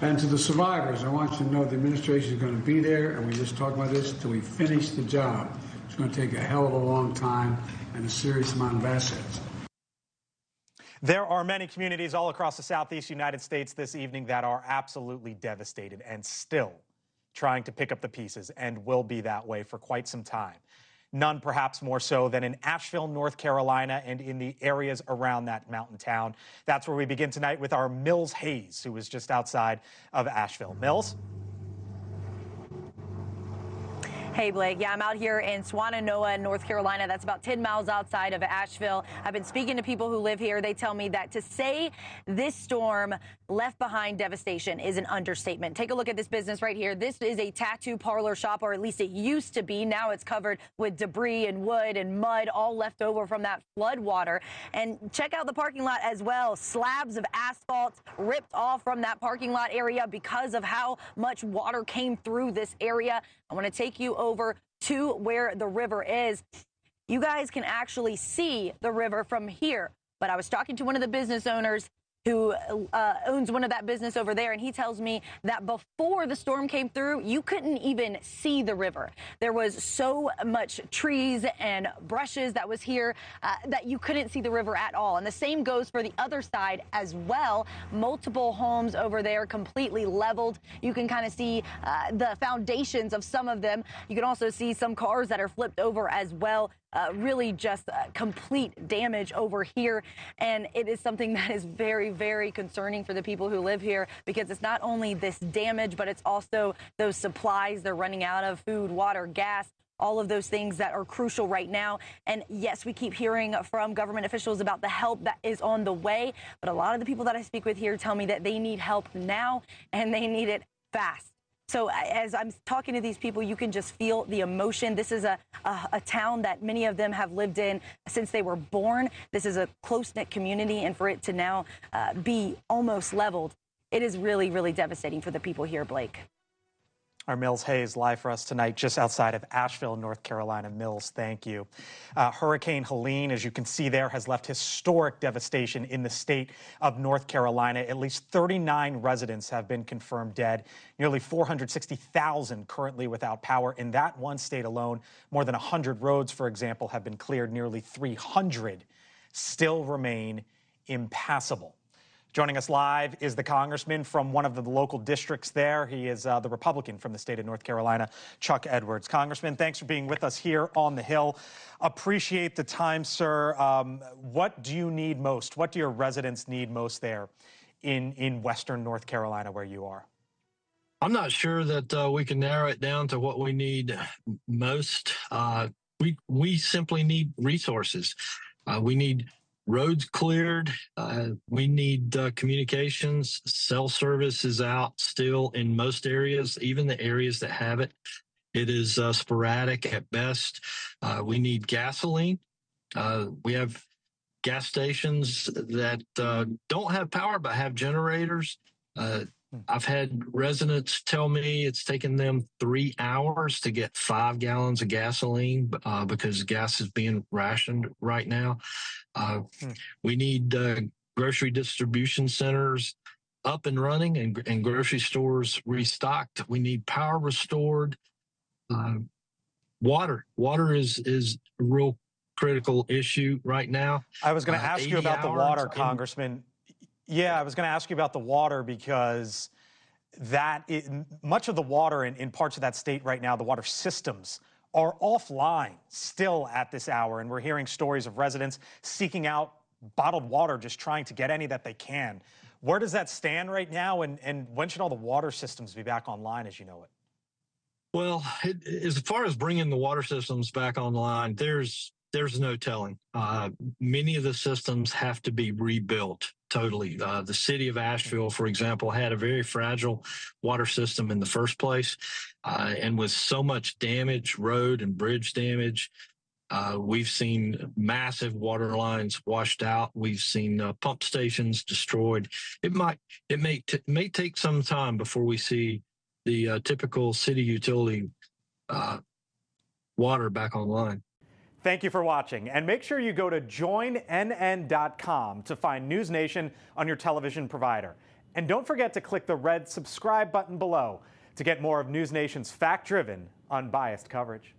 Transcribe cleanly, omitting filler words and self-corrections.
And to the survivors, I want you to know the administration is going to be there, and we just talked about this, until we finish the job. It's going to take a hell of a long time and a serious amount of assets. There are many communities all across the Southeast United States this evening that are absolutely devastated and still trying to pick up the pieces, and will be that way for quite some time. None perhaps more so than in Asheville, North Carolina, and in the areas around that mountain town. That's where we begin tonight with our Mills Hayes, who is just outside of Asheville. Mills? Hey, Blake. Yeah, I'm out here in Swannanoa, North Carolina. That's about 10 miles outside of Asheville. I've been speaking to people who live here. They tell me that to say this storm left behind devastation is an understatement. Take a look at this business right here. This is a tattoo parlor shop, or at least it used to be. Now it's covered with debris and wood and mud, all left over from that flood water. And check out the parking lot as well. Slabs of asphalt ripped off from that parking lot area because of how much water came through this area. I want to take you over to where the river is. You guys can actually see the river from here, but I was talking to one of the business owners who owns one of that business over there, and he tells me that before the storm came through, you couldn't even see the river. There was so much trees and brushes that was here that you couldn't see the river at all. And the same goes for the other side as well. Multiple homes over there completely leveled. You can kind of see the foundations of some of them. You can also see some cars that are flipped over as well. Really just complete damage over here. And it is something that is very, very concerning for the people who live here, because it's not only this damage, but it's also those supplies they're running out of: food, water, gas, all of those things that are crucial right now. And yes, we keep hearing from government officials about the help that is on the way, but a lot of the people that I speak with here tell me that they need help now, and they need it fast. So as I'm talking to these people, you can just feel the emotion. This is a town that many of them have lived in since they were born. This is a close-knit community, and for it to now be almost leveled, it is really, really devastating for the people here, Blake. Our Mills Hayes live for us tonight just outside of Asheville, North Carolina. Mills, thank you. Hurricane Helene, as you can see there, has left historic devastation in the state of North Carolina. At least 39 residents have been confirmed dead. Nearly 460,000 currently without power in that one state alone. More than 100 roads, for example, have been cleared. Nearly 300 still remain impassable. Joining us live is the congressman from one of the local districts there. He is the Republican from the state of North Carolina, Chuck Edwards. Congressman, thanks for being with us here on the Hill. Appreciate the time, sir. What do you need most? What do your residents need most there in western North Carolina where you are? I'm not sure that we can narrow it down to what we need most. We simply need resources. We need roads cleared. We need communications. Cell service is out still in most areas, even the areas that have it. It is sporadic at best. We need gasoline. We have gas stations that don't have power but have generators. I've had residents tell me it's taken them 3 hours to get 5 gallons of gasoline because gas is being rationed right now. We need grocery distribution centers up and running and grocery stores restocked. We need power restored. Water is a real critical issue right now. I was going to ask you about the water, Congressman. Yeah, I was going to ask you about the water because much of the water in parts of that state right now, the water systems are offline still at this hour. And we're hearing stories of residents seeking out bottled water, just trying to get any that they can. Where does that stand right now? And when should all the water systems be back online as you know it? Well, as far as bringing the water systems back online, there's no telling. Many of the systems have to be rebuilt totally. The city of Asheville, for example, had a very fragile water system in the first place. And with so much damage, road and bridge damage, we've seen massive water lines washed out. We've seen pump stations destroyed. It may take some time before we see the typical city utility water back online. Thank you for watching, and make sure you go to joinnn.com to find NewsNation on your television provider. And don't forget to click the red subscribe button below to get more of NewsNation's fact-driven, unbiased coverage.